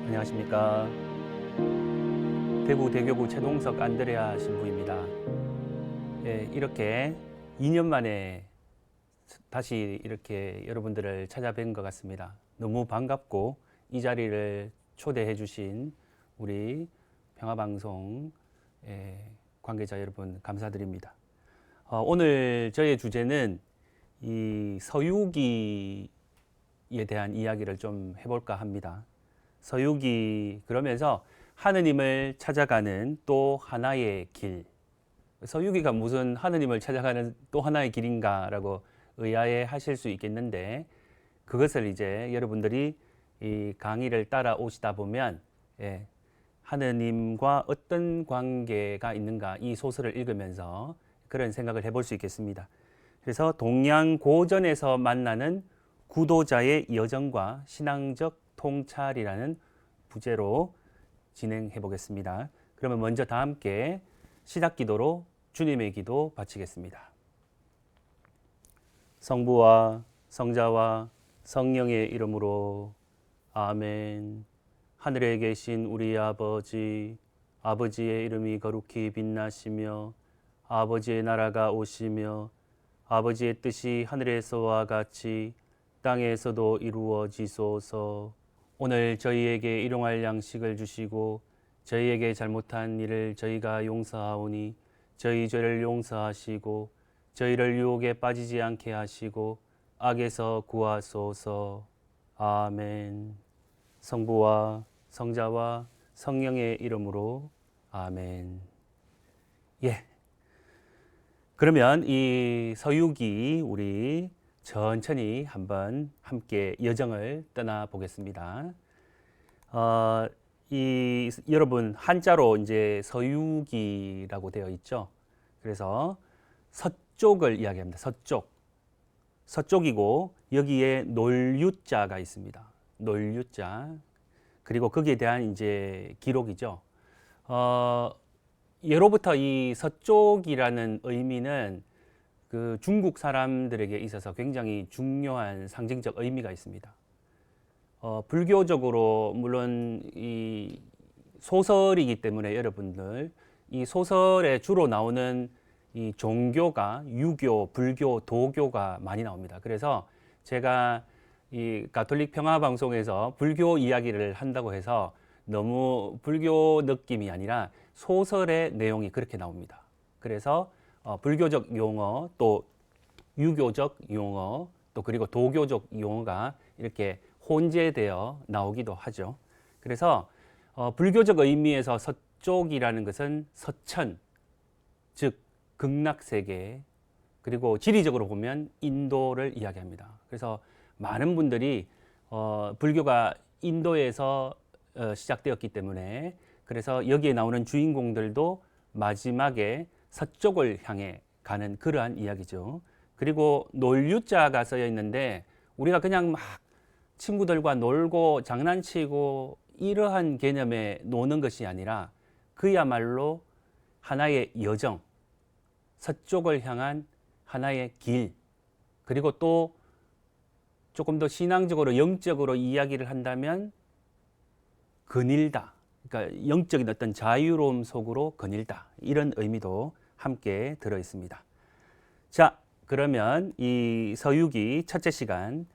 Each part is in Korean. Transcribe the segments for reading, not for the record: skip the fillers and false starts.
안녕하십니까. 대구 대교구 최동석 안드레아 신부입니다. 예, 이렇게 2년 만에 다시 이렇게 여러분들을 찾아뵌 것 같습니다. 너무 반갑고 이 자리를 초대해 주신 우리 평화방송 관계자 여러분 감사드립니다. 오늘 저의 주제는 이 서유기에 대한 이야기를 좀 해볼까 합니다. 서유기 그러면서 하느님을 찾아가는 또 하나의 길. 서유기가 무슨 하느님을 찾아가는 또 하나의 길인가라고 의아해 하실 수 있겠는데 그것을 이제 여러분들이 이 강의를 따라오시다 보면 하느님과 어떤 관계가 있는가 이 소설을 읽으면서 그런 생각을 해볼 수 있겠습니다. 그래서 동양 고전에서 만나는 구도자의 여정과 신앙적 통찰이라는 부제로 진행해 보겠습니다. 그러면 먼저 다 함께 시작 기도로 주님의 기도 바치겠습니다. 성부와 성자와 성령의 이름으로 아멘. 하늘에 계신 우리 아버지, 아버지의 이름이 거룩히 빛나시며 아버지의 나라가 오시며 아버지의 뜻이 하늘에서와 같이 땅에서도 이루어지소서. 오늘 저희에게 일용할 양식을 주시고 저희에게 잘못한 일을 저희가 용서하오니 저희 죄를 용서하시고 저희를 유혹에 빠지지 않게 하시고 악에서 구하소서. 아멘. 성부와 성자와 성령의 이름으로 아멘. 예. 그러면 이 서유기 우리 천천히 한번 함께 여정을 떠나 보겠습니다. 여러분 한자로 이제 서유기라고 되어 있죠. 그래서 서쪽을 이야기합니다. 서쪽이고 여기에 놀유자가 있습니다. 놀유자. 그리고 거기에 대한 이제 기록이죠. 예로부터 이 서쪽이라는 의미는 그 중국 사람들에게 있어서 굉장히 중요한 상징적 의미가 있습니다. 불교적으로 물론 이 소설이기 때문에 여러분들 이 소설에 주로 나오는 이 종교가 유교, 불교, 도교가 많이 나옵니다. 그래서 제가 이 가톨릭 평화 방송에서 불교 이야기를 한다고 해서 너무 불교 느낌이 아니라 소설의 내용이 그렇게 나옵니다. 그래서 불교적 용어 또 유교적 용어 또 그리고 도교적 용어가 이렇게 혼재되어 나오기도 하죠. 그래서 불교적 의미에서 서쪽이라는 것은 서천, 즉 극락세계, 그리고 지리적으로 보면 인도를 이야기합니다. 그래서 많은 분들이 불교가 인도에서 시작되었기 때문에 그래서 여기에 나오는 주인공들도 마지막에 서쪽을 향해 가는 그러한 이야기죠. 그리고 놀유자가 쓰여 있는데 우리가 그냥 막 친구들과 놀고 장난치고 이러한 개념에 노는 것이 아니라 그야말로 하나의 여정, 서쪽을 향한 하나의 길, 그리고 또 조금 더 신앙적으로 영적으로 이야기를 한다면 거닐다. 그러니까 영적인 어떤 자유로움 속으로 거닐다. 이런 의미도 함께 들어 있습니다. 자, 그러면 이 서유기 첫째 시간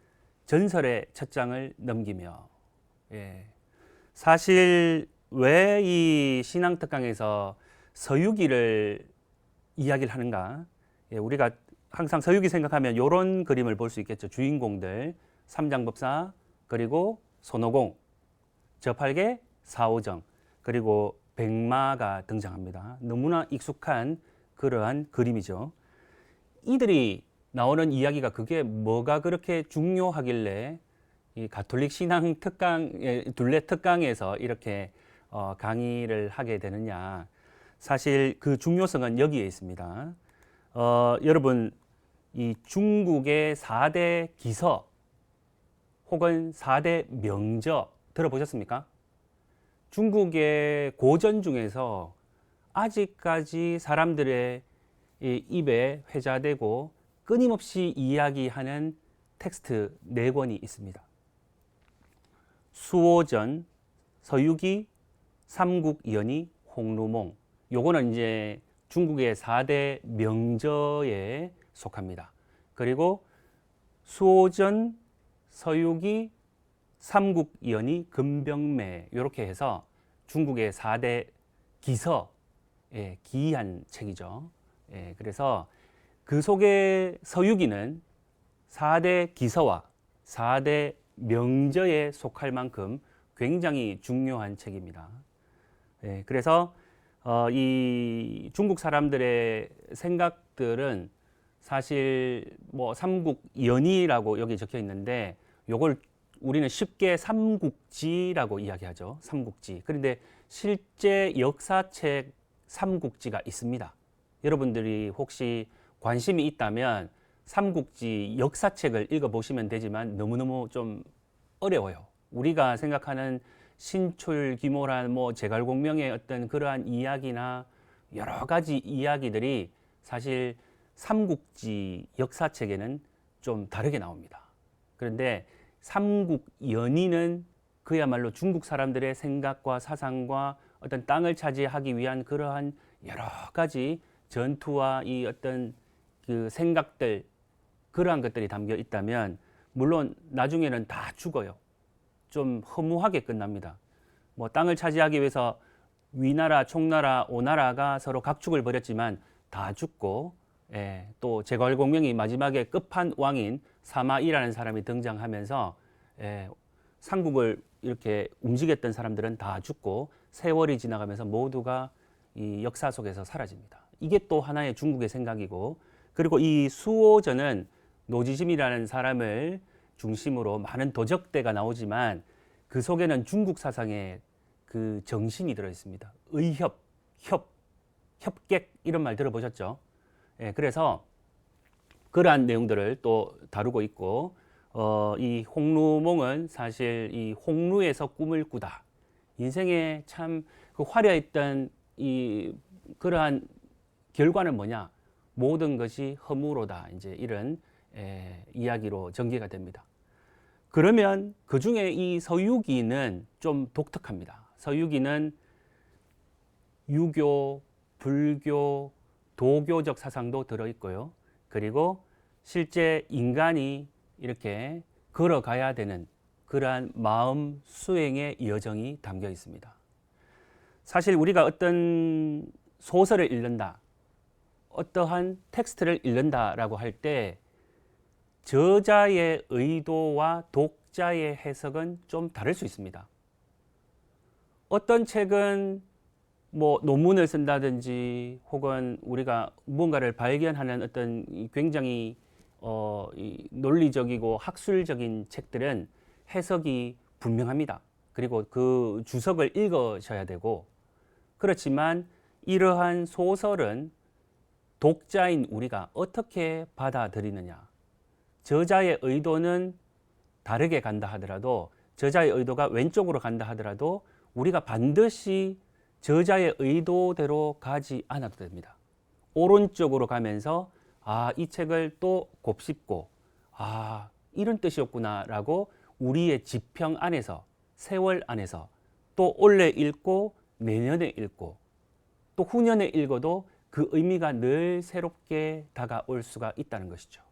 전설의 첫 장을 넘기며 사실 왜 이 신앙 특강에서 서유기를 이야기를 하는가? 우리가 항상 서유기 생각하면 이런 그림을 볼 수 있겠죠. 주인공들 삼장법사 그리고 손오공, 저팔계, 사오정 그리고 백마가 등장합니다. 너무나 익숙한 그러한 그림이죠. 이들이 나오는 이야기가 그게 뭐가 그렇게 중요하길래 이 가톨릭 신앙 특강 둘레 특강에서 이렇게 강의를 하게 되느냐? 사실 그 중요성은 여기에 있습니다. 여러분 이 중국의 4대 기서 혹은 4대 명저 들어보셨습니까? 중국의 고전 중에서 아직까지 사람들의 입에 회자되고 끊임없이 이야기하는 텍스트 4권이 있습니다. 수오전, 서유기, 삼국연의, 홍루몽. 요거는 이제 중국의 4대 명저에 속합니다. 그리고 수오전, 서유기, 삼국연의, 금병매 이렇게 해서 중국의 4대 기서, 기이한 책이죠. 그래서 그 속에 서유기는 4대 기서와 4대 명저에 속할 만큼 굉장히 중요한 책입니다. 그래서 이 중국 사람들의 생각들은 사실 뭐 삼국연의라고 여기 적혀 있는데 요걸 우리는 쉽게 삼국지라고 이야기하죠. 삼국지. 그런데 실제 역사책 삼국지가 있습니다. 여러분들이 혹시 관심이 있다면 삼국지 역사책을 읽어보시면 되지만 너무너무 좀 어려워요. 우리가 생각하는 신출, 기모란, 뭐 제갈공명의 어떤 그러한 이야기나 여러 가지 이야기들이 사실 삼국지 역사책에는 좀 다르게 나옵니다. 그런데 삼국연의는 그야말로 중국 사람들의 생각과 사상과 어떤 땅을 차지하기 위한 그러한 여러 가지 전투와 이 어떤 그 생각들, 그러한 것들이 담겨 있다면 물론 나중에는 다 죽어요. 좀 허무하게 끝납니다. 뭐 땅을 차지하기 위해서 위나라, 총나라, 오나라가 서로 각축을 벌였지만 다 죽고, 또 제갈공명이 마지막에 끝판왕인 사마이라는 사람이 등장하면서 삼국을 이렇게 움직였던 사람들은 다 죽고 세월이 지나가면서 모두가 이 역사 속에서 사라집니다. 이게 또 하나의 중국의 생각이고, 그리고 이 수오전은 노지심이라는 사람을 중심으로 많은 도적대가 나오지만 그 속에는 중국 사상의 그 정신이 들어 있습니다. 의협, 협객 이런 말 들어보셨죠? 그래서 그러한 내용들을 또 다루고 있고, 이 홍루몽은 사실 이 홍루에서 꿈을 꾸다. 인생에 참 그 화려했던 이 그러한 결과는 뭐냐? 모든 것이 허무로다. 이제 이런 이야기로 전개가 됩니다. 그러면 그 중에 이 서유기는 좀 독특합니다. 서유기는 유교, 불교, 도교적 사상도 들어있고요. 그리고 실제 인간이 이렇게 걸어가야 되는 그러한 마음 수행의 여정이 담겨 있습니다. 사실 우리가 어떤 소설을 읽는다, 어떠한 텍스트를 읽는다라고 할 때 저자의 의도와 독자의 해석은 좀 다를 수 있습니다. 어떤 책은 뭐 논문을 쓴다든지 혹은 우리가 무언가를 발견하는 어떤 굉장히 이 논리적이고 학술적인 책들은 해석이 분명합니다. 그리고 그 주석을 읽으셔야 되고, 그렇지만 이러한 소설은 독자인 우리가 어떻게 받아들이느냐, 저자의 의도는 다르게 간다 하더라도, 저자의 의도가 왼쪽으로 간다 하더라도 우리가 반드시 저자의 의도대로 가지 않아도 됩니다. 오른쪽으로 가면서 이 책을 또 곱씹고 이런 뜻이었구나 라고 우리의 지평 안에서, 세월 안에서 또 올해 읽고 내년에 읽고 또 후년에 읽어도 그 의미가 늘 새롭게 다가올 수가 있다는 것이죠.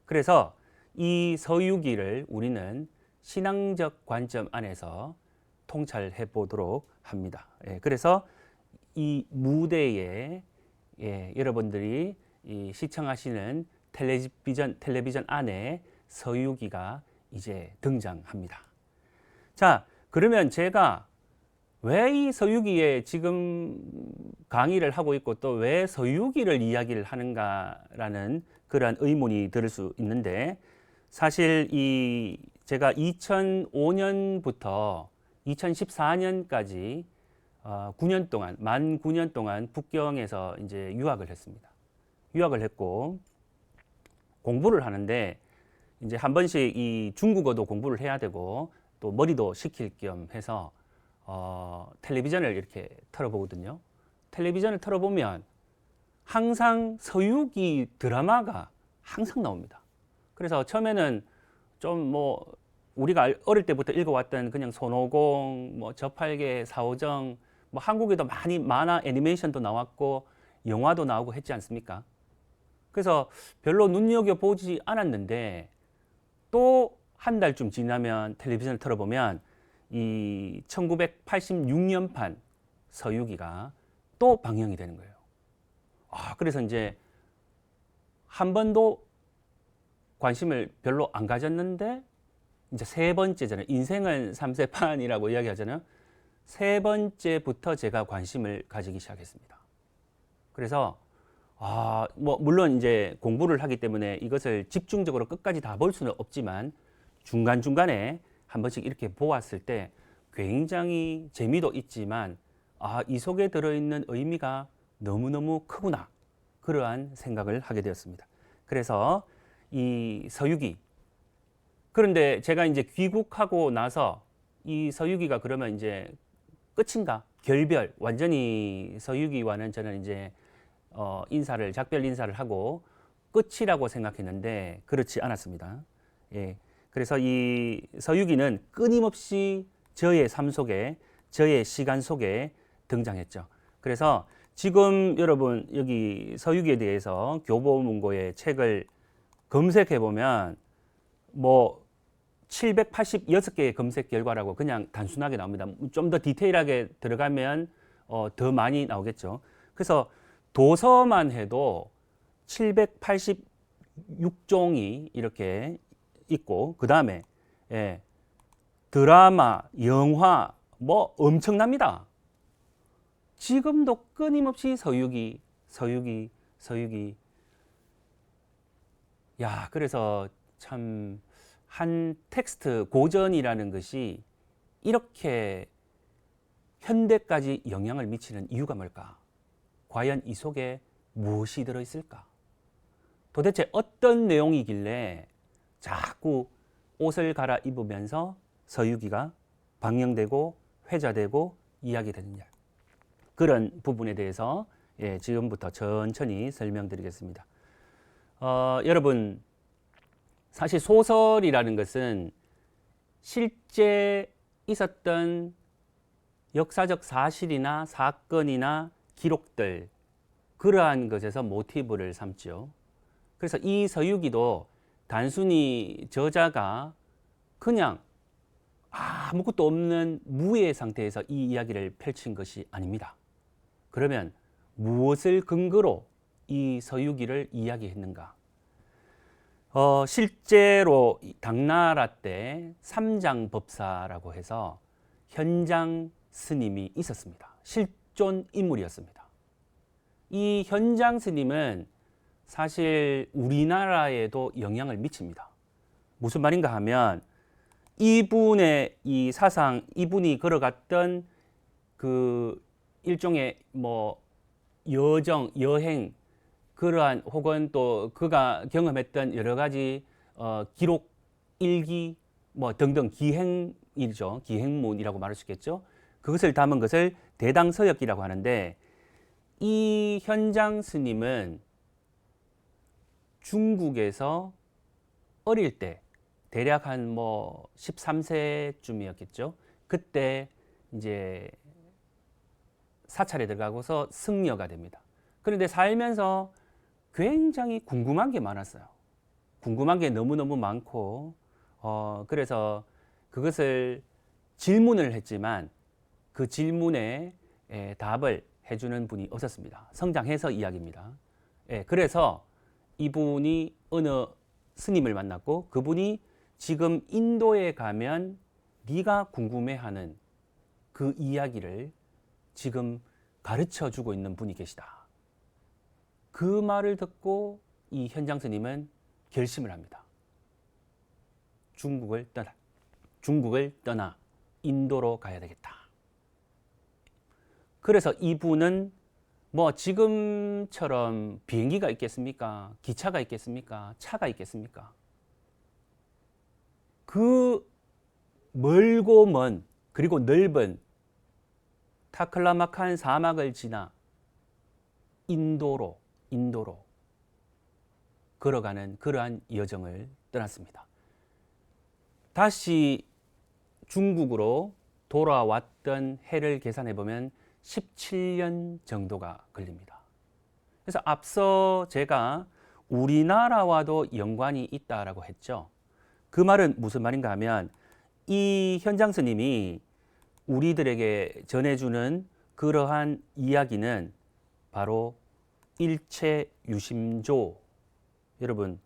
그래서 이 서유기를 우리는 신앙적 관점 안에서 통찰해 보도록 합니다. 그래서 이 무대에 여러분들이 시청하시는 텔레비전 안에 서유기가 이제 등장합니다. 자, 그러면 제가 왜 이 서유기에 지금 강의를 하고 있고 또 왜 서유기를 이야기를 하는가라는 그러한 의문이 들 수 있는데, 사실 제가 2005년부터 2014년까지 9년 동안, 만 9년 동안 북경에서 이제 유학을 했습니다. 유학을 했고 공부를 하는데 이제 한 번씩 이 중국어도 공부를 해야 되고 또 머리도 식힐 겸 해서 텔레비전을 이렇게 틀어보거든요. 텔레비전을 틀어보면 항상 서유기 드라마가 항상 나옵니다. 그래서 처음에는 좀 뭐 우리가 어릴 때부터 읽어왔던 그냥 손오공, 뭐 저팔계, 사오정, 뭐 한국에도 많이 만화 애니메이션도 나왔고 영화도 나오고 했지 않습니까? 그래서 별로 눈여겨보지 않았는데 또 한 달쯤 지나면 텔레비전을 틀어보면 이 1986년판 서유기가 또 방영이 되는 거예요. 그래서 이제 한 번도 관심을 별로 안 가졌는데 이제 세 번째잖아요. 인생은 3세판이라고 이야기하잖아요. 세 번째부터 제가 관심을 가지기 시작했습니다. 그래서 뭐 물론 이제 공부를 하기 때문에 이것을 집중적으로 끝까지 다 볼 수는 없지만 중간중간에 한 번씩 이렇게 보았을 때 굉장히 재미도 있지만 이 속에 들어있는 의미가 너무너무 크구나. 그러한 생각을 하게 되었습니다. 그래서 이 서유기, 그런데 제가 이제 귀국하고 나서 이 서유기가 그러면 이제 끝인가? 결별, 완전히 서유기와는 저는 이제 작별 인사를 하고 끝이라고 생각했는데 그렇지 않았습니다. 예. 그래서 이 서유기는 끊임없이 저의 삶 속에, 저의 시간 속에 등장했죠. 그래서 지금 여러분 여기 서유기에 대해서 교보문고의 책을 검색해 보면 뭐 786개의 검색 결과라고 그냥 단순하게 나옵니다. 좀 더 디테일하게 들어가면 더 많이 나오겠죠. 그래서 도서만 해도 786종이 이렇게 있고 그 다음에 드라마, 영화 뭐 엄청납니다. 지금도 끊임없이 서유기. 그래서 참 한 텍스트 고전이라는 것이 이렇게 현대까지 영향을 미치는 이유가 뭘까? 과연 이 속에 무엇이 들어있을까? 도대체 어떤 내용이길래 자꾸 옷을 갈아입으면서 서유기가 방영되고 회자되고 이야기되느냐. 그런 부분에 대해서 지금부터 천천히 설명드리겠습니다. 여러분, 사실 소설이라는 것은 실제 있었던 역사적 사실이나 사건이나 기록들, 그러한 것에서 모티브를 삼죠. 그래서 이 서유기도 단순히 저자가 그냥 아무것도 없는 무의 상태에서 이 이야기를 펼친 것이 아닙니다. 그러면 무엇을 근거로 이 서유기를 이야기했는가? 실제로 당나라 때 삼장법사라고 해서 현장 스님이 있었습니다. 실존 인물이었습니다. 이 현장 스님은 사실 우리나라에도 영향을 미칩니다. 무슨 말인가 하면 이분의 이 사상, 이분이 걸어갔던 그 일종의 뭐 여정, 여행, 그러한 혹은 또 그가 경험했던 여러 가지 기록, 일기 뭐 등등 기행이죠. 기행문이라고 말할 수 있겠죠. 그것을 담은 것을 대당서역기라고 하는데 이 현장 스님은 중국에서 어릴 때 대략 한 뭐 13세쯤이었겠죠. 그때 이제 사찰에 들어가고서 승려가 됩니다. 그런데 살면서 굉장히 궁금한 게 많았어요. 궁금한 게 너무너무 많고 그래서 그것을 질문을 했지만 그 질문에 답을 해주는 분이 없었습니다. 성장해서 이야기입니다. 그래서 이분이 어느 스님을 만났고 그분이 지금 인도에 가면 네가 궁금해하는 그 이야기를 지금 가르쳐 주고 있는 분이 계시다. 그 말을 듣고 이 현장 스님은 결심을 합니다. 중국을 떠나 인도로 가야 되겠다. 그래서 이분은 뭐 지금처럼 비행기가 있겠습니까? 기차가 있겠습니까? 차가 있겠습니까? 그 멀고 먼 그리고 넓은 타클라마칸 사막을 지나 인도로 걸어가는 그러한 여정을 떠났습니다. 다시 중국으로 돌아왔던 해를 계산해 보면 17년 정도가 걸립니다. 그래서 앞서 제가 우리나라와도 연관이 있다라고 했죠. 그 말은 무슨 말인가 하면 이 현장 스님이 우리들에게 전해주는 그러한 이야기는 바로 일체 유심조. 여러분,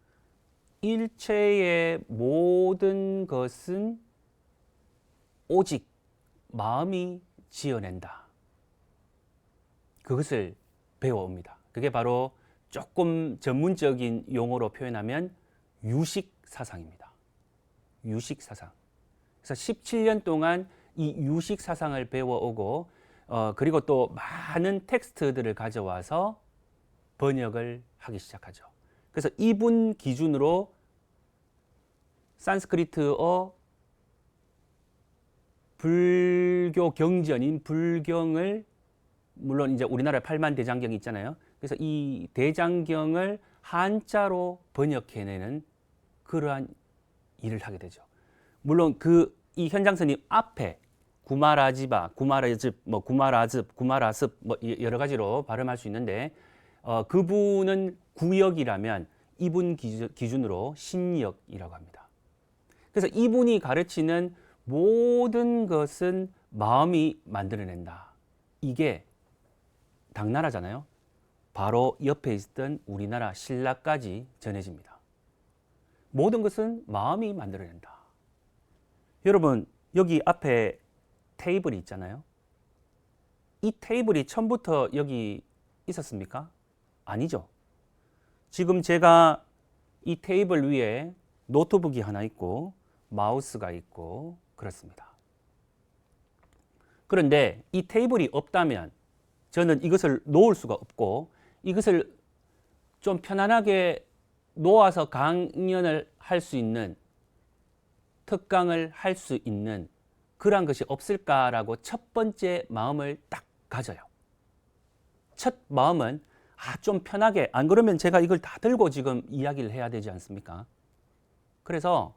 일체의 모든 것은 오직 마음이 지어낸다. 그것을 배워옵니다. 그게 바로 조금 전문적인 용어로 표현하면 유식사상입니다. 유식사상. 그래서 17년 동안 이 유식사상을 배워오고 그리고 또 많은 텍스트들을 가져와서 번역을 하기 시작하죠. 그래서 이분 기준으로 산스크리트어 불교 경전인 불경을 물론 이제 우리나라에 8만 대장경이 있잖아요. 그래서 이 대장경을 한자로 번역해내는 그러한 일을 하게 되죠. 물론 이 현장 스님 앞에 구마라지바, 구마라즙, 뭐 구마라즙, 구마라습 뭐 여러 가지로 발음할 수 있는데 그분은 구역이라면 이분 기준으로 신역이라고 합니다. 그래서 이분이 가르치는 모든 것은 마음이 만들어낸다. 이게 당나라잖아요. 바로 옆에 있던 우리나라 신라까지 전해집니다. 모든 것은 마음이 만들어낸다. 여러분, 여기 앞에 테이블이 있잖아요. 이 테이블이 처음부터 여기 있었습니까? 아니죠. 지금 제가 이 테이블 위에 노트북이 하나 있고 마우스가 있고 그렇습니다. 그런데 이 테이블이 없다면 저는 이것을 놓을 수가 없고 이것을 좀 편안하게 놓아서 강연을 할 수 있는 특강을 할 수 있는 그러한 것이 없을까라고 첫 번째 마음을 딱 가져요. 첫 마음은 좀 편하게, 안 그러면 제가 이걸 다 들고 지금 이야기를 해야 되지 않습니까? 그래서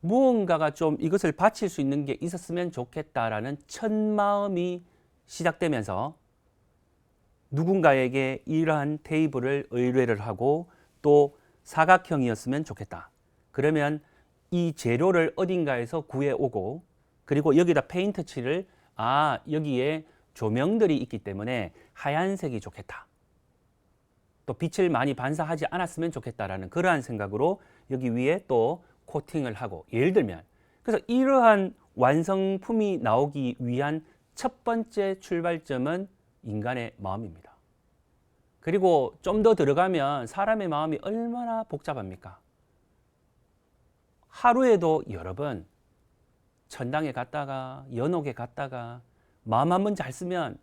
무언가가 좀 이것을 바칠 수 있는 게 있었으면 좋겠다라는 첫 마음이 시작되면서 누군가에게 이러한 테이블을 의뢰를 하고 또 사각형이었으면 좋겠다. 그러면 이 재료를 어딘가에서 구해오고 그리고 여기다 페인트 칠을 여기에 조명들이 있기 때문에 하얀색이 좋겠다. 또 빛을 많이 반사하지 않았으면 좋겠다라는 그러한 생각으로 여기 위에 또 코팅을 하고 예를 들면 그래서 이러한 완성품이 나오기 위한 첫 번째 출발점은 인간의 마음입니다. 그리고 좀 더 들어가면 사람의 마음이 얼마나 복잡합니까? 하루에도 여러 번 천당에 갔다가 연옥에 갔다가 마음 한번 잘 쓰면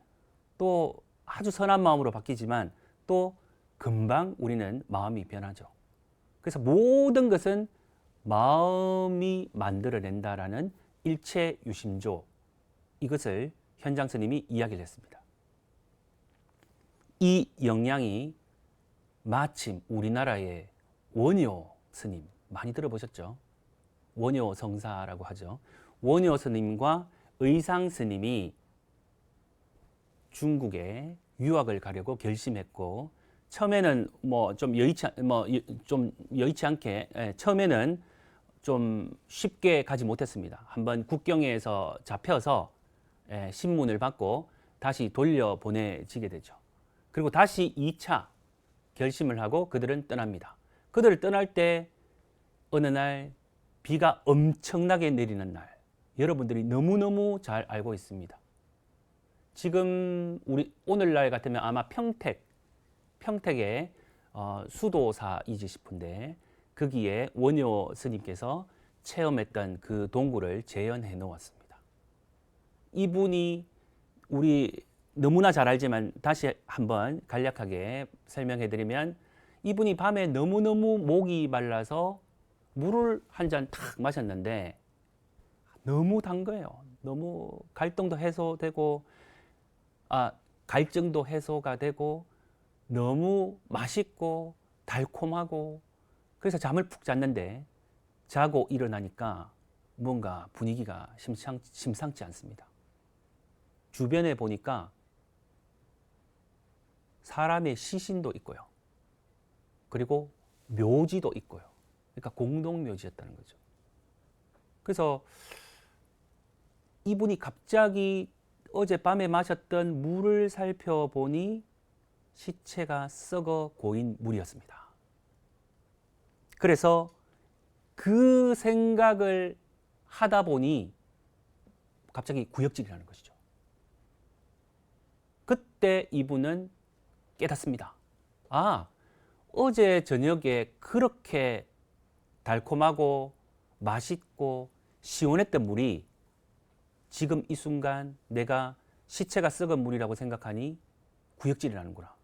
또 아주 선한 마음으로 바뀌지만 또 금방 우리는 마음이 변하죠. 그래서 모든 것은 마음이 만들어낸다라는 일체 유심조, 이것을 현장 스님이 이야기를 했습니다. 이 영향이 마침 우리나라의 원효 스님 많이 들어보셨죠? 원효 성사라고 하죠. 원효 스님과 의상 스님이 중국에 유학을 가려고 결심했고 처음에는 좀 여의치 않게 처음에는 좀 쉽게 가지 못했습니다. 한번 국경에서 잡혀서 신문을 받고 다시 돌려보내지게 되죠. 그리고 다시 2차 결심을 하고 그들은 떠납니다. 그들을 떠날 때 어느 날 비가 엄청나게 내리는 날, 여러분들이 너무너무 잘 알고 있습니다. 지금 우리 오늘날 같으면 아마 평택의 수도사이지 싶은데 거기에 원효 스님께서 체험했던 그 동굴을 재현해 놓았습니다. 이분이 우리 너무나 잘 알지만 다시 한번 간략하게 설명해 드리면 이분이 밤에 너무너무 목이 말라서 물을 한 잔 탁 마셨는데 너무 단 거예요. 너무 갈등도 해소되고 갈증도 해소가 되고 너무 맛있고 달콤하고 그래서 잠을 푹 잤는데 자고 일어나니까 뭔가 분위기가 심상치 않습니다. 주변에 보니까 사람의 시신도 있고요. 그리고 묘지도 있고요. 그러니까 공동묘지였다는 거죠. 그래서 이분이 갑자기 어젯밤에 마셨던 물을 살펴보니 시체가 썩어 고인 물이었습니다. 그래서 그 생각을 하다 보니 갑자기 구역질이 나는 것이죠. 그때 이분은 깨닫습니다. 아, 어제 저녁에 그렇게 달콤하고 맛있고 시원했던 물이 지금 이 순간 내가 시체가 썩은 물이라고 생각하니 구역질이 나는구나.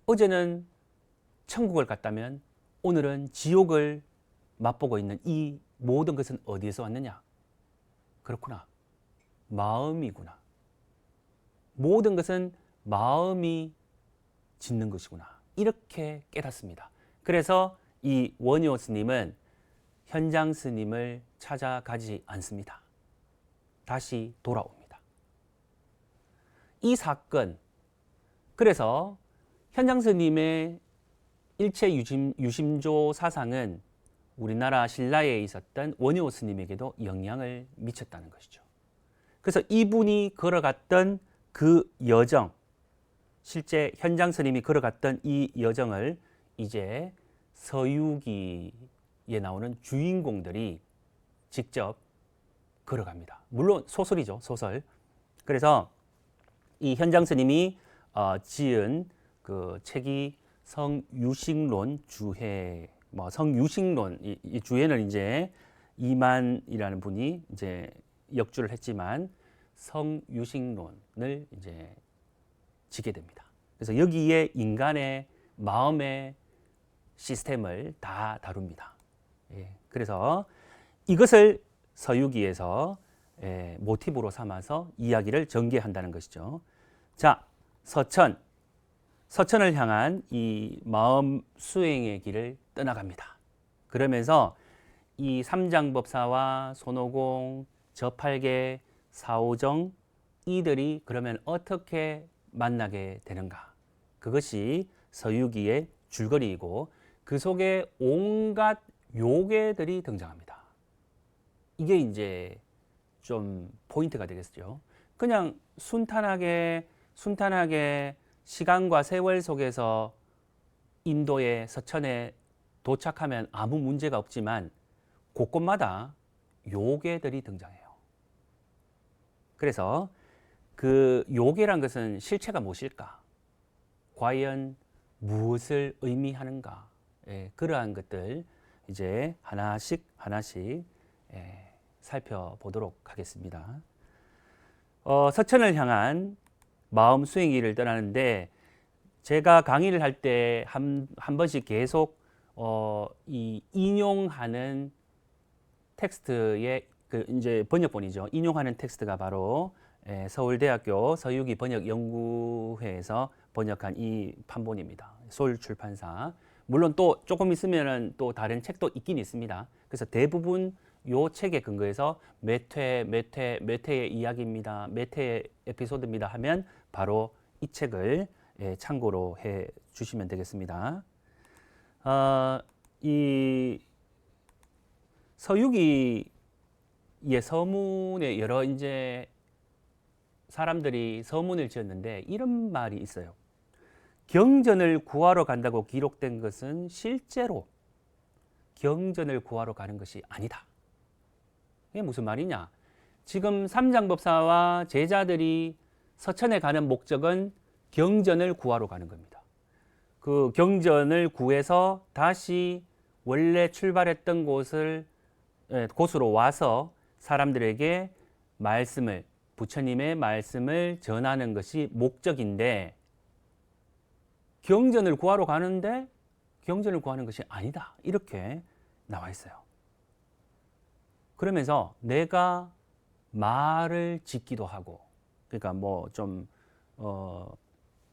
어제는 천국을 갔다면 오늘은 지옥을 맛보고 있는 이 모든 것은 어디에서 왔느냐? 그렇구나. 마음이구나. 모든 것은 마음이 짓는 것이구나. 이렇게 깨닫습니다. 그래서 이 원효 스님은 현장 스님을 찾아가지 않습니다. 다시 돌아옵니다. 이 사건, 그래서 현장 스님의 일체 유심조 사상은 우리나라 신라에 있었던 원효 스님에게도 영향을 미쳤다는 것이죠. 그래서 이분이 걸어갔던 그 여정, 실제 현장 스님이 걸어갔던 이 여정을 이제 서유기에 나오는 주인공들이 직접 걸어갑니다. 물론 소설이죠, 소설. 그래서 이 현장 스님이 지은 그 책이 성유식론 주해, 뭐 성유식론, 이 주해는 이제 이만이라는 분이 이제 역주를 했지만 성유식론을 이제 지게 됩니다. 그래서 여기에 인간의 마음의 시스템을 다 다룹니다. 예, 그래서 이것을 서유기에서 모티브로 삼아서 이야기를 전개한다는 것이죠. 자, 서천을 향한 이 마음 수행의 길을 떠나갑니다. 그러면서 이 삼장법사와 손오공, 저팔계, 사오정 이들이 그러면 어떻게 만나게 되는가? 그것이 서유기의 줄거리이고 그 속에 온갖 요괴들이 등장합니다. 이게 이제 좀 포인트가 되겠죠. 그냥 순탄하게 시간과 세월 속에서 인도의 서천에 도착하면 아무 문제가 없지만 곳곳마다 요괴들이 등장해요. 그래서 그 요괴란 것은 실체가 무엇일까? 과연 무엇을 의미하는가? 그러한 것들 이제 하나씩 살펴보도록 하겠습니다. 서천을 향한 마음 수행기를 떠나는데 제가 강의를 할 때 한 번씩 계속 이 인용하는 텍스트의 그 이제 번역본이죠. 인용하는 텍스트가 바로 서울대학교 서유기 번역연구회에서 번역한 이 판본입니다. 서울 출판사. 물론 또 조금 있으면은 또 다른 책도 있긴 있습니다. 그래서 대부분 요 책에 근거해서 몇 회의 이야기입니다. 몇 회의 에피소드입니다 하면 바로 이 책을 참고로 해 주시면 되겠습니다. 이 서유기의 서문에 여러 이제 사람들이 서문을 지었는데 이런 말이 있어요. 경전을 구하러 간다고 기록된 것은 실제로 경전을 구하러 가는 것이 아니다. 이게 무슨 말이냐? 지금 삼장법사와 제자들이 서천에 가는 목적은 경전을 구하러 가는 겁니다. 그 경전을 구해서 다시 원래 출발했던 곳으로 와서 사람들에게 부처님의 말씀을 전하는 것이 목적인데 경전을 구하러 가는데 경전을 구하는 것이 아니다. 이렇게 나와 있어요. 그러면서 내가 말을 짓기도 하고, 그러니까 뭐 좀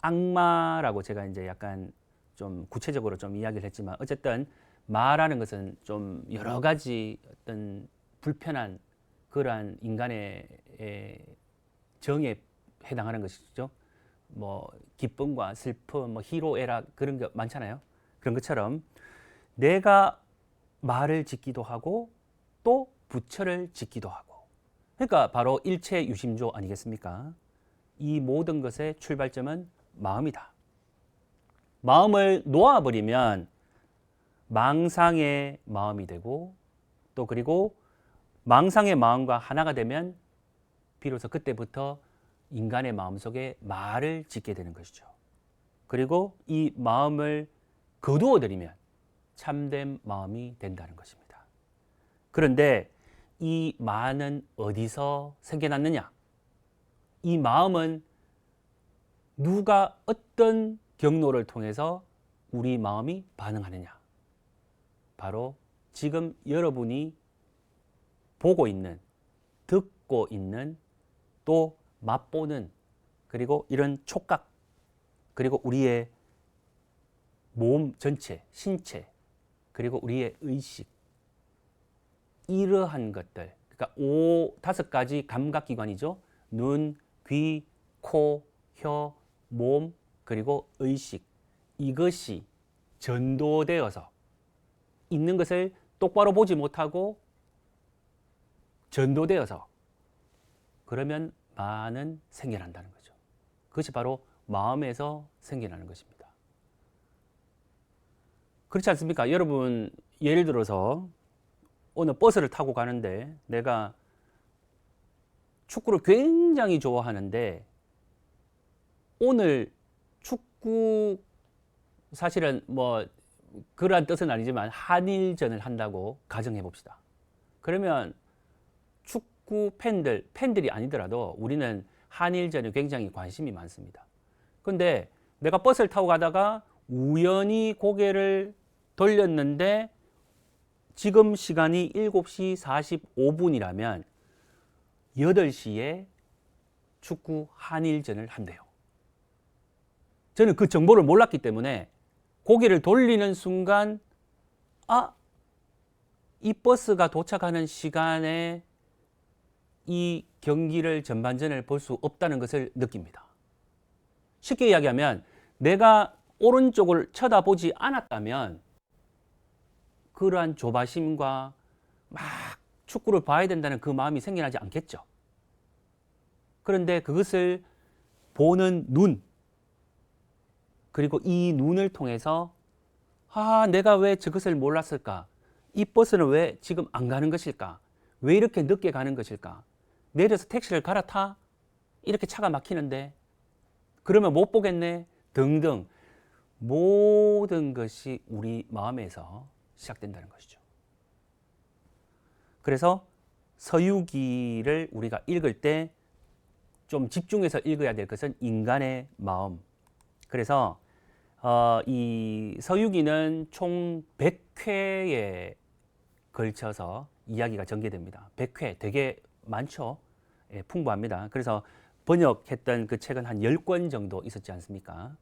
악마라고 제가 이제 약간 좀 구체적으로 좀 이야기를 했지만 어쨌든 마라는 것은 좀 여러 가지 어떤 불편한 그러한 인간의 정에 해당하는 것이죠. 뭐 기쁨과 슬픔, 뭐 희로애락 그런 게 많잖아요. 그런 것처럼 내가 말을 짓기도 하고 또 부처를 짓기도 하고. 그러니까 바로 일체 유심조 아니겠습니까? 이 모든 것의 출발점은 마음이다. 마음을 놓아버리면 망상의 마음이 되고 또 그리고 망상의 마음과 하나가 되면 비로소 그때부터 인간의 마음속에 말을 짓게 되는 것이죠. 그리고 이 마음을 거두어 들이면 참된 마음이 된다는 것입니다. 그런데 이 마는 어디서 생겨났느냐? 이 마음은 누가 어떤 경로를 통해서 우리 마음이 반응하느냐? 바로 지금 여러분이 보고 있는, 듣고 있는, 또 맛보는, 그리고 이런 촉각, 그리고 우리의 몸 전체, 신체, 그리고 우리의 의식, 이러한 것들, 그러니까 다섯 가지 감각기관이죠. 눈, 귀, 코, 혀, 몸, 그리고 의식. 이것이 전도되어서 있는 것을 똑바로 보지 못하고 전도되어서 그러면 마는 생겨난다는 거죠. 그것이 바로 마음에서 생겨나는 것입니다. 그렇지 않습니까? 여러분 예를 들어서 오늘 버스를 타고 가는데 내가 축구를 굉장히 좋아하는데 오늘 축구 사실은 뭐 그러한 뜻은 아니지만 한일전을 한다고 가정해 봅시다. 그러면 축구 팬들이 아니더라도 우리는 한일전에 굉장히 관심이 많습니다. 그런데 내가 버스를 타고 가다가 우연히 고개를 돌렸는데 지금 시간이 7시 45분이라면 8시에 축구 한일전을 한대요. 저는 그 정보를 몰랐기 때문에 고개를 돌리는 순간 이 버스가 도착하는 시간에 이 경기를 전반전을 볼 수 없다는 것을 느낍니다. 쉽게 이야기하면 내가 오른쪽을 쳐다보지 않았다면 그러한 조바심과 막 축구를 봐야 된다는 그 마음이 생겨나지 않겠죠. 그런데 그것을 보는 눈, 그리고 이 눈을 통해서 내가 왜 저것을 몰랐을까? 이 버스는 왜 지금 안 가는 것일까? 왜 이렇게 늦게 가는 것일까? 내려서 택시를 갈아타? 이렇게 차가 막히는데 그러면 못 보겠네? 등등 모든 것이 우리 마음에서 시작된다는 것이죠. 그래서 서유기를 우리가 읽을 때 좀 집중해서 읽어야 될 것은 인간의 마음. 그래서 이 서유기는 총 100회에 걸쳐서 이야기가 전개됩니다. 100회 되게 많죠. 예, 풍부합니다. 그래서 번역했던 그 책은 한 10권 정도 있었지 않습니까?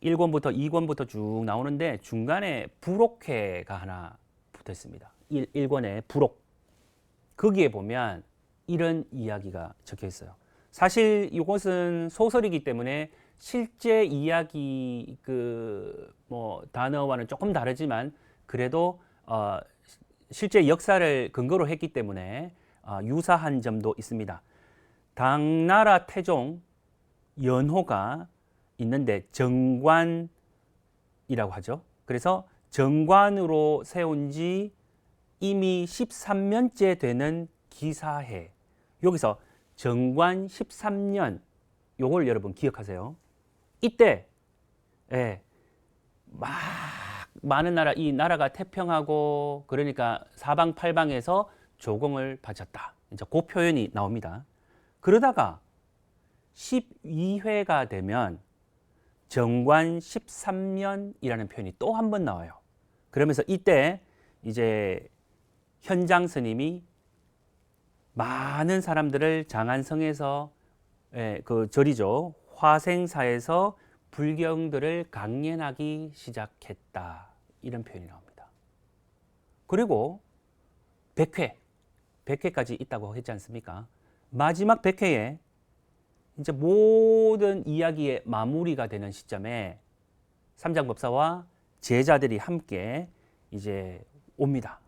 1권부터 2권부터 쭉 나오는데 중간에 부록회가 하나 붙어 있습니다. 1권에 부록. 거기에 보면 이런 이야기가 적혀 있어요. 사실 이것은 소설이기 때문에 실제 이야기 단어와는 조금 다르지만 그래도 실제 역사를 근거로 했기 때문에 유사한 점도 있습니다. 당나라 태종 연호가 있는데 정관이라고 하죠. 그래서 정관으로 세운 지 이미 13년째 되는 기사해. 여기서 정관 13년 요걸 여러분 기억하세요. 이때 막 많은 나라, 이 나라가 태평하고 그러니까 사방팔방에서 조공을 바쳤다. 이제 그 표현이 나옵니다. 그러다가 12회가 되면 정관 13년이라는 표현이 또 한 번 나와요. 그러면서 이때 이제 현장 스님이 많은 사람들을 장안성에서 그 절이죠. 화생사에서 불경들을 강연하기 시작했다. 이런 표현이 나옵니다. 그리고 100회까지 있다고 했지 않습니까? 마지막 100회에 이제 모든 이야기의 마무리가 되는 시점에 삼장법사와 제자들이 함께 이제 옵니다.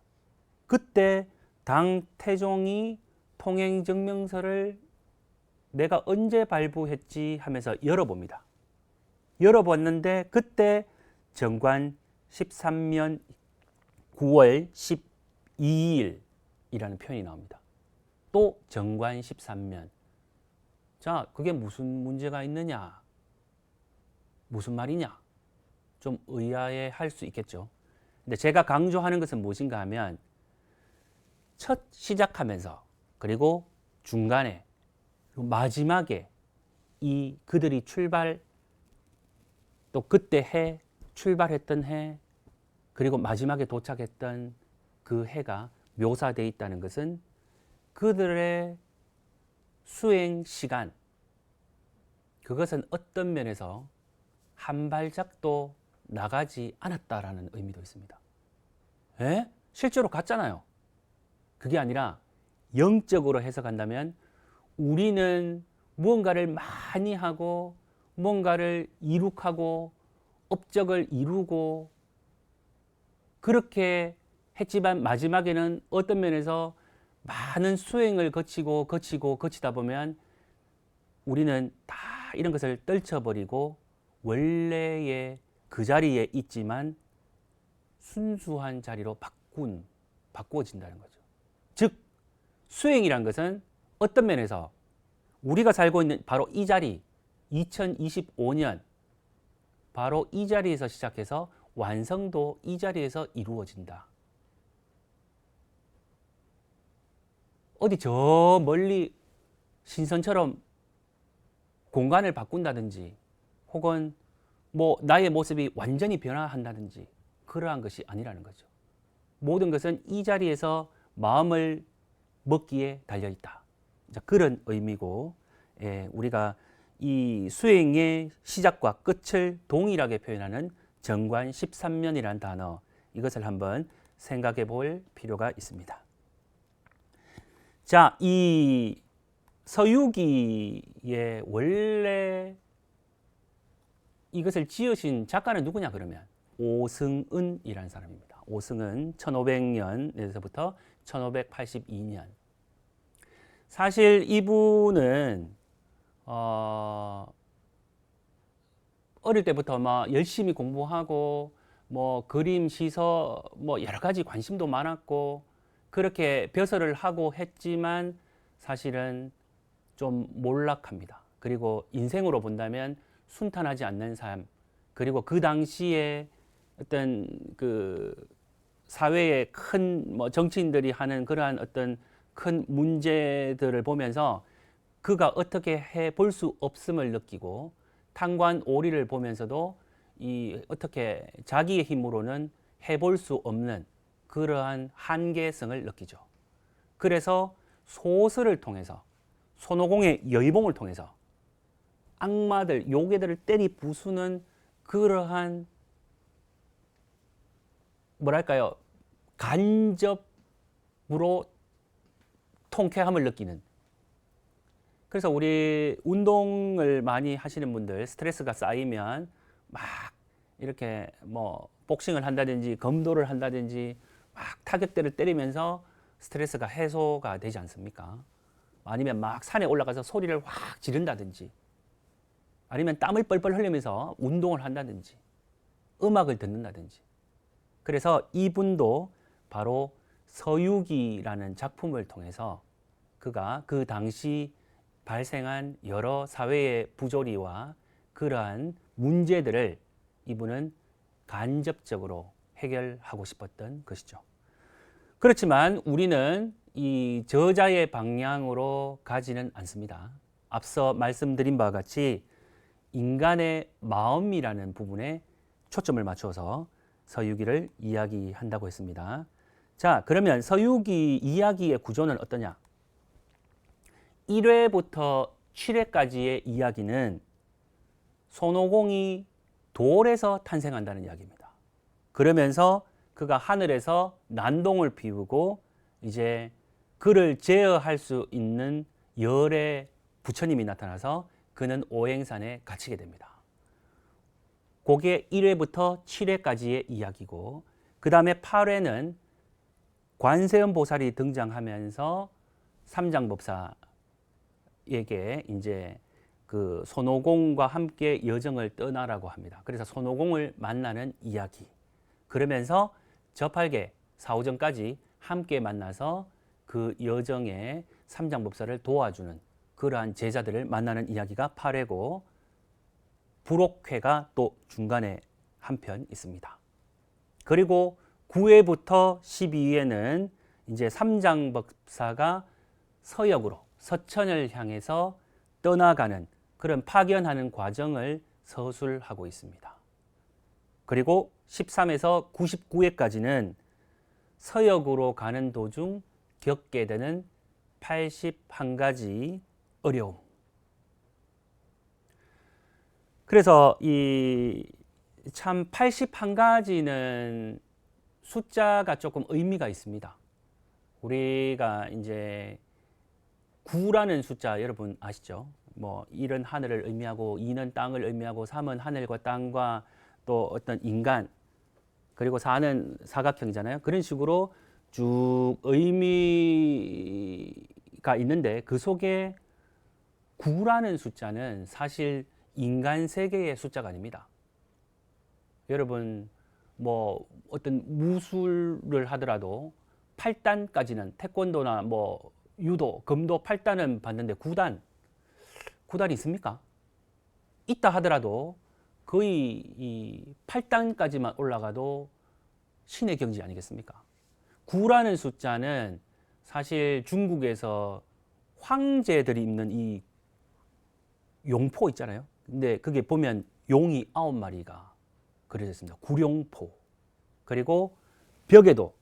그때 당 태종이 통행증명서를 내가 언제 발부했지 하면서 열어봅니다. 열어봤는데 그때 정관 13년 9월 12일이라는 표현이 나옵니다. 또 정관 13년. 자, 그게 무슨 문제가 있느냐? 무슨 말이냐? 좀 의아해할 수 있겠죠. 근데 제가 강조하는 것은 무엇인가 하면 첫 시작하면서 그리고 중간에 마지막에 이 그들이 출발 또 그때 해 출발했던 해 그리고 마지막에 도착했던 그 해가 묘사되어 있다는 것은 그들의 수행 시간 그것은 어떤 면에서 한 발짝도 나가지 않았다라는 의미도 있습니다. 에? 실제로 갔잖아요. 그게 아니라 영적으로 해석한다면 우리는 무언가를 많이 하고 무언가를 이룩하고 업적을 이루고 그렇게 했지만 마지막에는 어떤 면에서 많은 수행을 거치다 보면 우리는 다 이런 것을 떨쳐버리고 원래의 그 자리에 있지만 순수한 자리로 바꾸어진다는 거죠. 즉 수행이란 것은 어떤 면에서 우리가 살고 있는 바로 이 자리 2025년 바로 이 자리에서 시작해서 완성도 이 자리에서 이루어진다. 어디 저 멀리 신선처럼 공간을 바꾼다든지 혹은 뭐 나의 모습이 완전히 변화한다든지 그러한 것이 아니라는 거죠. 모든 것은 이 자리에서 마음을 먹기에 달려있다. 그런 의미고 우리가 이 수행의 시작과 끝을 동일하게 표현하는 정관 13년이라는 단어 이것을 한번 생각해 볼 필요가 있습니다. 자, 이 서유기의 원래 이것을 지으신 작가는 누구냐 그러면 오승은이라는 사람입니다. 오승은 1500년에서부터 1582년. 사실 이분은 어릴 때부터 막 열심히 공부하고 뭐 그림, 시서 뭐 여러 가지 관심도 많았고 그렇게 벼슬을 하고 했지만 사실은 좀 몰락합니다. 그리고 인생으로 본다면 순탄하지 않는 삶 그리고 그 당시에 어떤 그 사회의 큰 뭐 정치인들이 하는 그러한 어떤 큰 문제들을 보면서 그가 어떻게 해 볼 수 없음을 느끼고 탄관오리를 보면서도 이 어떻게 자기의 힘으로는 해볼 수 없는 그러한 한계성을 느끼죠. 그래서 소설을 통해서 손오공의 여의봉을 통해서 악마들, 요괴들을 때리 부수는 그러한 뭐랄까요 간접으로 통쾌함을 느끼는. 그래서 우리 운동을 많이 하시는 분들 스트레스가 쌓이면 막 이렇게 뭐 복싱을 한다든지 검도를 한다든지 막 타격대를 때리면서 스트레스가 해소가 되지 않습니까? 아니면 막 산에 올라가서 소리를 확 지른다든지 아니면 땀을 뻘뻘 흘리면서 운동을 한다든지 음악을 듣는다든지. 그래서 이분도 바로 서유기라는 작품을 통해서 그가 그 당시 발생한 여러 사회의 부조리와 그러한 문제들을 이분은 간접적으로 해결하고 싶었던 것이죠. 그렇지만 우리는 이 저자의 방향으로 가지는 않습니다. 앞서 말씀드린 바와 같이 인간의 마음이라는 부분에 초점을 맞춰서 서유기를 이야기한다고 했습니다. 자, 그러면 서유기 이야기의 구조는 어떠냐? 1회부터 7회까지의 이야기는 손오공이 돌에서 탄생한다는 이야기입니다. 그러면서 그가 하늘에서 난동을 피우고 이제 그를 제어할 수 있는 열의 부처님이 나타나서 그는 오행산에 갇히게 됩니다. 그게 1회부터 7회까지의 이야기고, 그 다음에 8회는 관세음 보살이 등장하면서 삼장법사에게 이제 그 손오공과 함께 여정을 떠나라고 합니다. 그래서 손오공을 만나는 이야기. 그러면서 저팔계 사오정까지 함께 만나서 그 여정에 삼장법사를 도와주는 그러한 제자들을 만나는 이야기가 8회고, 불옥회가 또 중간에 한 편 있습니다. 그리고 9회부터 12회는 이제 삼장법사가 서역으로 서천을 향해서 떠나가는 그런 파견하는 과정을 서술하고 있습니다. 그리고 13에서 99회까지는 서역으로 가는 도중 겪게 되는 81가지 어려움. 그래서 이 참 81가지는 숫자가 조금 의미가 있습니다. 우리가 이제 9라는 숫자 여러분 아시죠? 뭐 1은 하늘을 의미하고 2는 땅을 의미하고 3은 하늘과 땅과 또 어떤 인간, 그리고 4는 사각형이잖아요. 그런 식으로 쭉 의미가 있는데, 그 속에 9라는 숫자는 사실 인간 세계의 숫자가 아닙니다. 여러분 뭐 어떤 무술을 하더라도 8단까지는 태권도나 뭐 유도, 금도 8단은 봤는데 9단이 있습니까? 있다 하더라도 거의 이 8단까지만 올라가도 신의 경지 아니겠습니까? 9라는 숫자는 사실 중국에서 황제들이 입는 이 용포 있잖아요. 근데 그게 보면 용이 9마리가 그려져 있습니다. 구룡포. 그리고 벽에도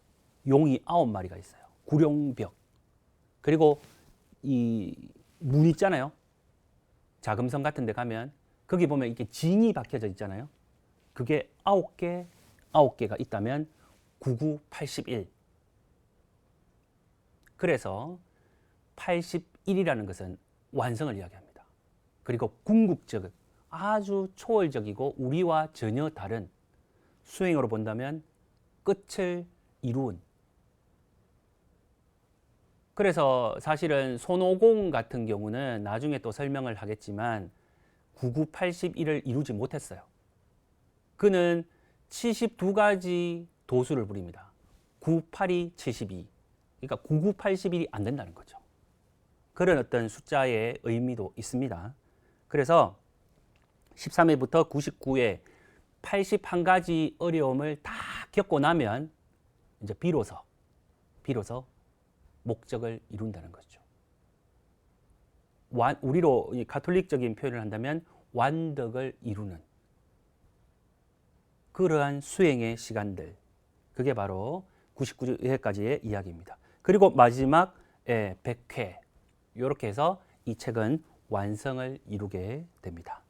용이 9마리가 있어요. 구룡벽. 그리고 이 문 있잖아요. 자금성 같은 데 가면 거기 보면 이렇게 징이 박혀져 있잖아요. 그게 9개가 있다면 99, 81. 그래서 81이라는 것은 완성을 이야기합니다. 그리고 궁극적, 아주 초월적이고 우리와 전혀 다른, 수행으로 본다면 끝을 이룬. 그래서 사실은 손오공 같은 경우는 나중에 또 설명을 하겠지만 99, 81을 이루지 못했어요. 그는 72가지 도수를 부립니다. 9, 8이 72. 그러니까 99, 81이 안 된다는 거죠. 그런 어떤 숫자의 의미도 있습니다. 그래서 13회부터 99회 81가지 어려움을 다 겪고 나면 이제 비로소 목적을 이룬다는 거죠. 우리로 가톨릭적인 표현을 한다면 완덕을 이루는 그러한 수행의 시간들, 그게 바로 99회까지의 이야기입니다. 그리고 마지막 100회, 이렇게 해서 이 책은 완성을 이루게 됩니다.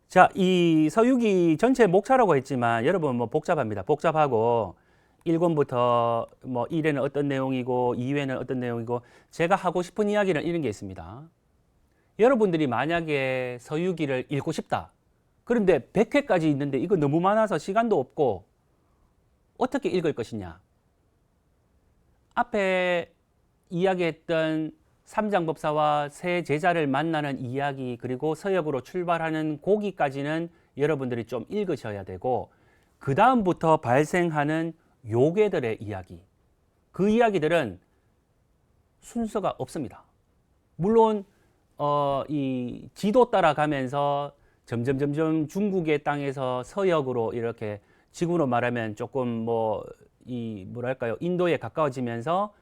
자, 이 서유기 전체 목차라고 했지만 여러분 뭐 복잡합니다. 복잡하고 1권부터 뭐 1회는 어떤 내용이고 2회는 어떤 내용이고, 제가 하고 싶은 이야기는 이런 게 있습니다. 여러분들이 만약에 서유기를 읽고 싶다. 그런데 100회까지 있는데 이거 너무 많아서 시간도 없고 어떻게 읽을 것이냐. 앞에 이야기했던 삼장법사와 세 제자를 만나는 이야기, 그리고 서역으로 출발하는 거기까지는 여러분들이 좀 읽으셔야 되고, 그 다음부터 발생하는 요괴들의 이야기, 그 이야기들은 순서가 없습니다. 물론 이 지도 따라가면서 점점 중국의 땅에서 서역으로 이렇게, 지구로 말하면 조금 뭐랄까요, 인도에 가까워지면서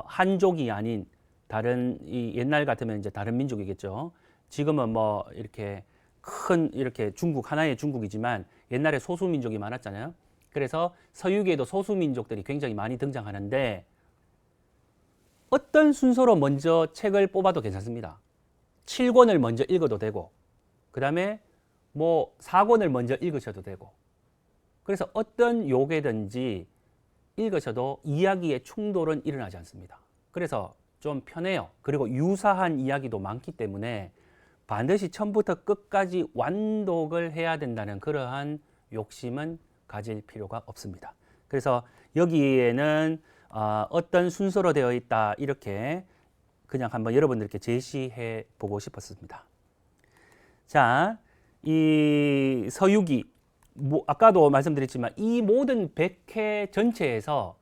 한족이 아닌 다른, 이 옛날 같으면 이제 다른 민족이겠죠. 지금은 뭐 이렇게 큰 이렇게 중국, 하나의 중국이지만 옛날에 소수민족이 많았잖아요. 그래서 서유기에도 소수민족들이 굉장히 많이 등장하는데, 어떤 순서로 먼저 책을 뽑아도 괜찮습니다. 7권을 먼저 읽어도 되고, 그 다음에 뭐 4권을 먼저 읽으셔도 되고, 그래서 어떤 요괴든지 읽으셔도 이야기의 충돌은 일어나지 않습니다. 그래서 좀 편해요. 그리고 유사한 이야기도 많기 때문에 반드시 처음부터 끝까지 완독을 해야 된다는 그러한 욕심은 가질 필요가 없습니다. 그래서 여기에는 어떤 순서로 되어 있다 이렇게 그냥 한번 여러분들께 제시해 보고 싶었습니다. 자, 이 서유기 아까도 말씀드렸지만 이 모든 100회 전체에서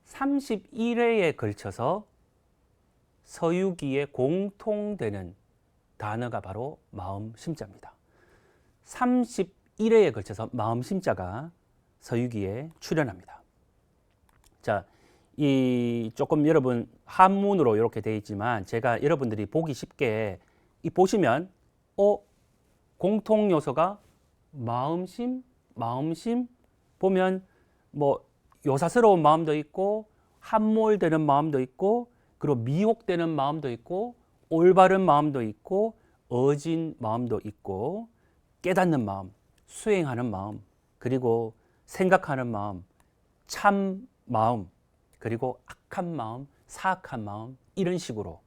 31회에 걸쳐서 서유기에 공통되는 단어가 바로 마음심자입니다. 31회에 걸쳐서 마음심자가 서유기에 출현합니다. 자, 이 조금 여러분 한문으로 이렇게 되어 있지만 제가 여러분들이 보기 쉽게 이 보시면 공통 요소가 마음심 보면 뭐 요사스러운 마음도 있고 함몰되는 마음도 있고 그리고 미혹되는 마음도 있고 올바른 마음도 있고 어진 마음도 있고 깨닫는 마음, 수행하는 마음, 그리고 생각하는 마음, 참 마음, 그리고 악한 마음, 사악한 마음 이런 식으로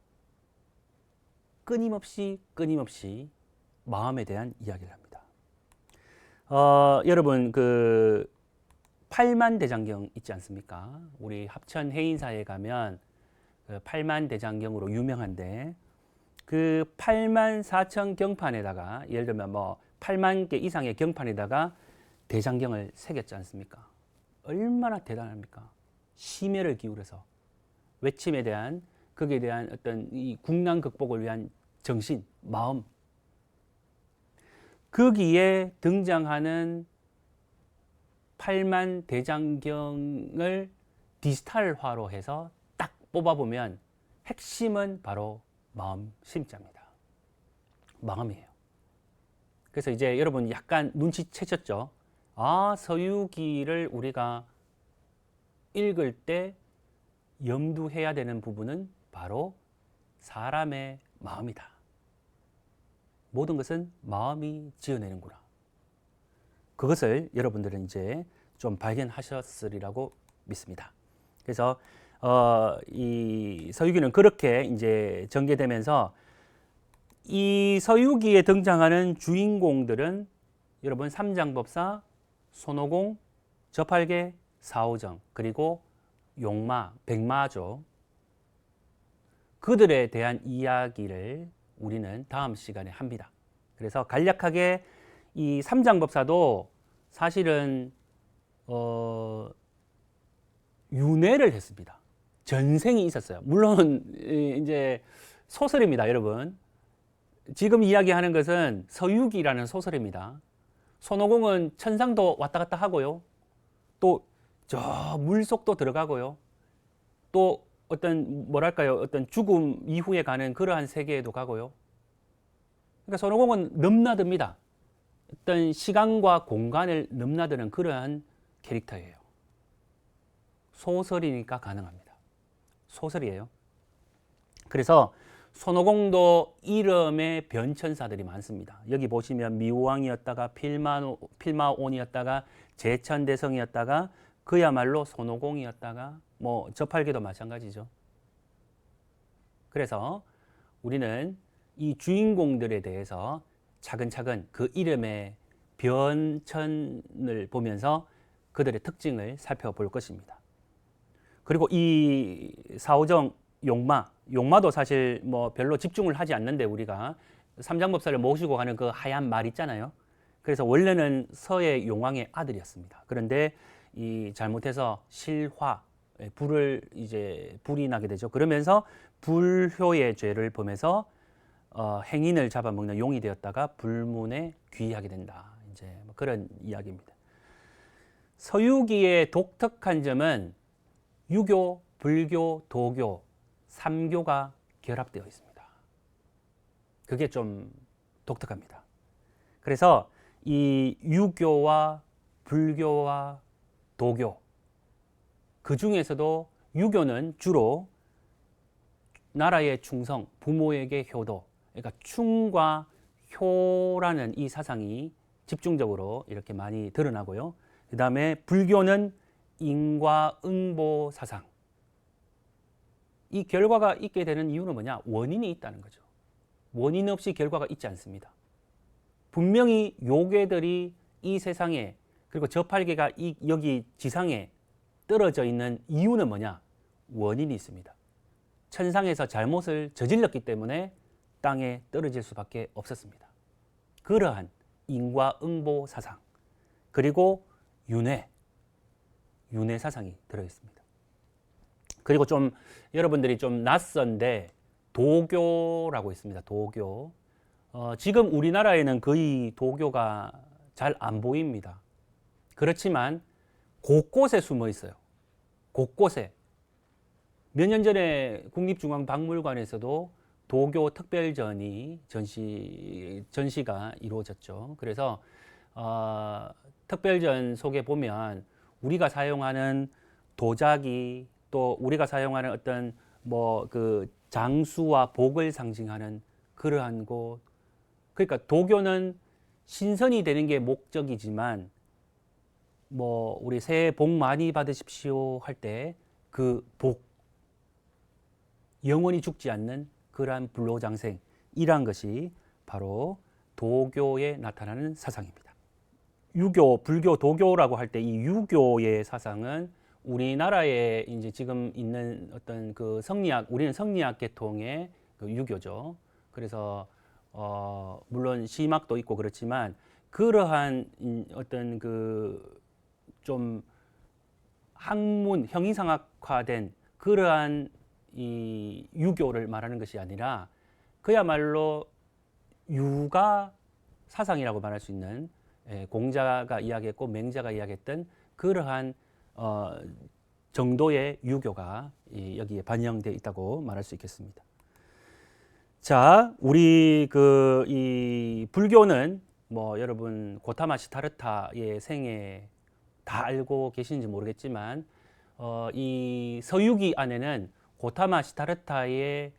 끊임없이 마음에 대한 이야기를 합니다. 여러분 그 팔만대장경 있지 않습니까? 우리 합천 해인사에 가면 그 팔만대장경으로 유명한데 그 8만 4천 경판에다가 예를 들면 뭐 8만 개 이상의 경판에다가 대장경을 새겼지 않습니까? 얼마나 대단합니까? 심혈을 기울여서 외침에 대한 거기에 대한 어떤 이 국난 극복을 위한 정신, 마음 거기에 등장하는 8만 대장경을 디지털화로 해서 딱 뽑아보면 핵심은 바로 마음심자입니다. 마음이에요. 그래서 이제 여러분 약간 눈치채셨죠? 서유기를 우리가 읽을 때 염두해야 되는 부분은 바로 사람의 마음이다. 모든 것은 마음이 지어내는구나. 그것을 여러분들은 이제 좀 발견하셨으리라고 믿습니다. 그래서 이 서유기는 그렇게 이제 전개되면서 이 서유기에 등장하는 주인공들은 여러분 삼장법사, 손오공, 저팔계, 사오정 그리고 용마, 백마죠. 그들에 대한 이야기를 우리는 다음 시간에 합니다. 그래서 간략하게 이 삼장법사도 사실은 윤회를 했습니다. 전생이 있었어요. 물론 이제 소설입니다, 여러분. 지금 이야기하는 것은 서유기라는 소설입니다. 손오공은 천상도 왔다 갔다 하고요. 또 저 물속도 들어가고요. 또 어떤 뭐랄까요? 어떤 죽음 이후에 가는 그러한 세계에도 가고요. 그러니까 손오공은 넘나듭니다. 어떤 시간과 공간을 넘나드는 그러한 캐릭터예요. 소설이니까 가능합니다. 소설이에요. 그래서 손오공도 이름의 변천사들이 많습니다. 여기 보시면 미우왕이었다가 필마온이었다가 제천대성이었다가 그야말로 손오공이었다가 뭐 저팔계도 마찬가지죠. 그래서 우리는 이 주인공들에 대해서 차근차근 그 이름의 변천을 보면서 그들의 특징을 살펴볼 것입니다. 그리고 이 사오정 용마도 사실 뭐 별로 집중을 하지 않는데 우리가 삼장법사를 모시고 가는 그 하얀 말 있잖아요. 그래서 원래는 서의 용왕의 아들이었습니다. 그런데 이 잘못해서 실화 불이 나게 되죠. 그러면서 불효의 죄를 범해서 행인을 잡아먹는 용이 되었다가 불문에 귀하게 된다. 이제 뭐 그런 이야기입니다. 서유기의 독특한 점은 유교, 불교, 도교, 삼교가 결합되어 있습니다. 그게 좀 독특합니다. 그래서 이 유교와 불교와 도교 그 중에서도 유교는 주로 나라의 충성, 부모에게 효도, 그러니까 충과 효라는 이 사상이 집중적으로 이렇게 많이 드러나고요. 그 다음에 불교는 인과응보 사상. 이 결과가 있게 되는 이유는 뭐냐? 원인이 있다는 거죠. 원인 없이 결과가 있지 않습니다. 분명히 요괴들이 이 세상에 그리고 저팔계가 여기 지상에 떨어져 있는 이유는 뭐냐? 원인이 있습니다. 천상에서 잘못을 저질렀기 때문에 땅에 떨어질 수밖에 없었습니다. 그러한 인과응보 사상 그리고 윤회 사상이 들어있습니다. 그리고 좀 여러분들이 좀 낯선데 도교라고 있습니다. 도교. 지금 우리나라에는 거의 도교가 잘 안 보입니다. 그렇지만 곳곳에 숨어 있어요. 곳곳에. 몇 년 전에 국립중앙박물관에서도 도교 전시가 이루어졌죠. 그래서 특별전 속에 보면 우리가 사용하는 도자기 또 우리가 사용하는 어떤 뭐 그 장수와 복을 상징하는 그러한 곳. 그러니까 도교는 신선이 되는 게 목적이지만 뭐 우리 새해 복 많이 받으십시오 할 때 그 복 영원히 죽지 않는 그러한 불로장생이란 것이 바로 도교에 나타나는 사상입니다. 유교, 불교, 도교라고 할 때 이 유교의 사상은 우리나라에 이제 지금 있는 어떤 그 우리는 성리학 계통의 그 유교죠. 그래서 물론 심학도 있고 그렇지만 그러한 어떤 그 좀 학문 형이상학화된 그러한 이 유교를 말하는 것이 아니라 그야말로 유가 사상이라고 말할 수 있는 공자가 이야기했고 맹자가 이야기했던 그러한 정도의 유교가 여기에 반영되어 있다고 말할 수 있겠습니다. 자, 우리 이 불교는 뭐 여러분 고타마 시타르타의 생애 다 알고 계신지 모르겠지만 이 서유기 안에는 고타마 시타르타의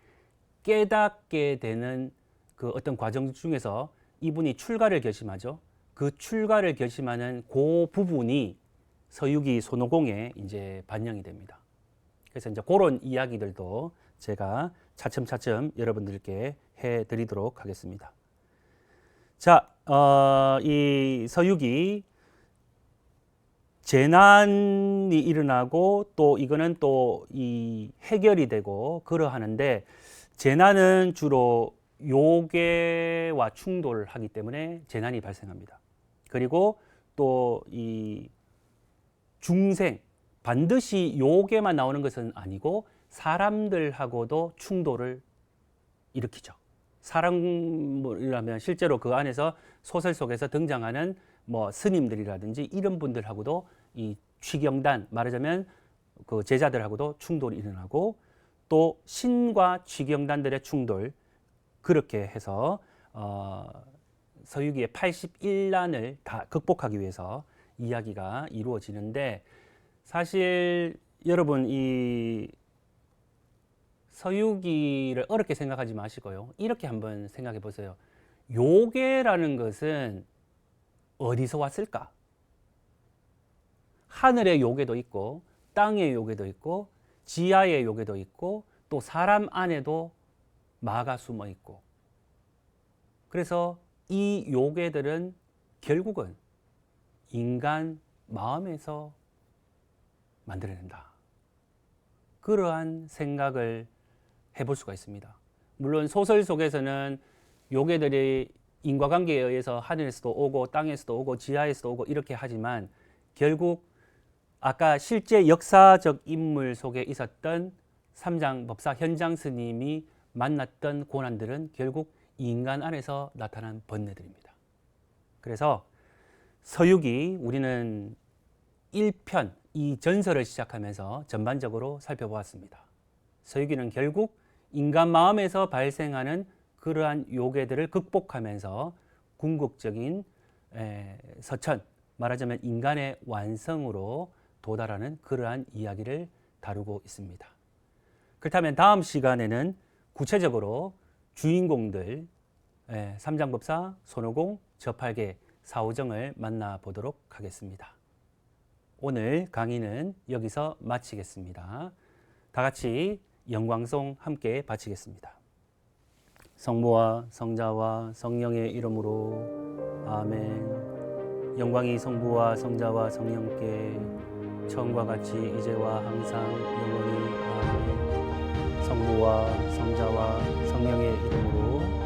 깨닫게 되는 그 어떤 과정 중에서 이분이 출가를 결심하죠. 그 출가를 결심하는 그 부분이 서유기 손오공에 이제 반영이 됩니다. 그래서 이제 그런 이야기들도 제가 차츰차츰 여러분들께 해드리도록 하겠습니다. 자, 이 서유기 재난이 일어나고 또 이거는 또 이 해결이 되고 그러하는데 재난은 주로 요괴와 충돌하기 때문에 재난이 발생합니다. 그리고 또 이 중생 반드시 요괴만 나오는 것은 아니고 사람들하고도 충돌을 일으키죠. 사람이라면 실제로 그 안에서 소설 속에서 등장하는 뭐 스님들이라든지 이런 분들하고도 이 취경단 말하자면 그 제자들하고도 충돌이 일어나고 또 신과 취경단들의 충돌 그렇게 해서 서유기의 81난을 다 극복하기 위해서 이야기가 이루어지는데 사실 여러분 이 서유기를 어렵게 생각하지 마시고요. 이렇게 한번 생각해 보세요. 요괴라는 것은 어디서 왔을까? 하늘의 요괴도 있고 땅의 요괴도 있고 지하의 요괴도 있고 또 사람 안에도 마가 숨어 있고 그래서 이 요괴들은 결국은 인간 마음에서 만들어낸다. 그러한 생각을 해볼 수가 있습니다. 물론 소설 속에서는 요괴들이 인과관계에 의해서 하늘에서도 오고 땅에서도 오고 지하에서도 오고 이렇게 하지만 결국 아까 실제 역사적 인물 속에 있었던 삼장법사 현장 스님이 만났던 고난들은 결국 인간 안에서 나타난 번뇌들입니다. 그래서 서유기 우리는 1편 이 전설을 시작하면서 전반적으로 살펴보았습니다. 서유기는 결국 인간 마음에서 발생하는 그러한 요괴들을 극복하면서 궁극적인 서천, 말하자면 인간의 완성으로 도달하는 그러한 이야기를 다루고 있습니다. 그렇다면 다음 시간에는 구체적으로 주인공들 삼장법사, 손오공, 저팔계, 사오정을 만나보도록 하겠습니다. 오늘 강의는 여기서 마치겠습니다. 다 같이 영광송 함께 바치겠습니다. 성부와 성자와 성령의 이름으로 아멘. 영광이 성부와 성자와 성령께 처음과 같이 이제와 항상 영원히 아멘. 성부와 성자와 성령의 이름으로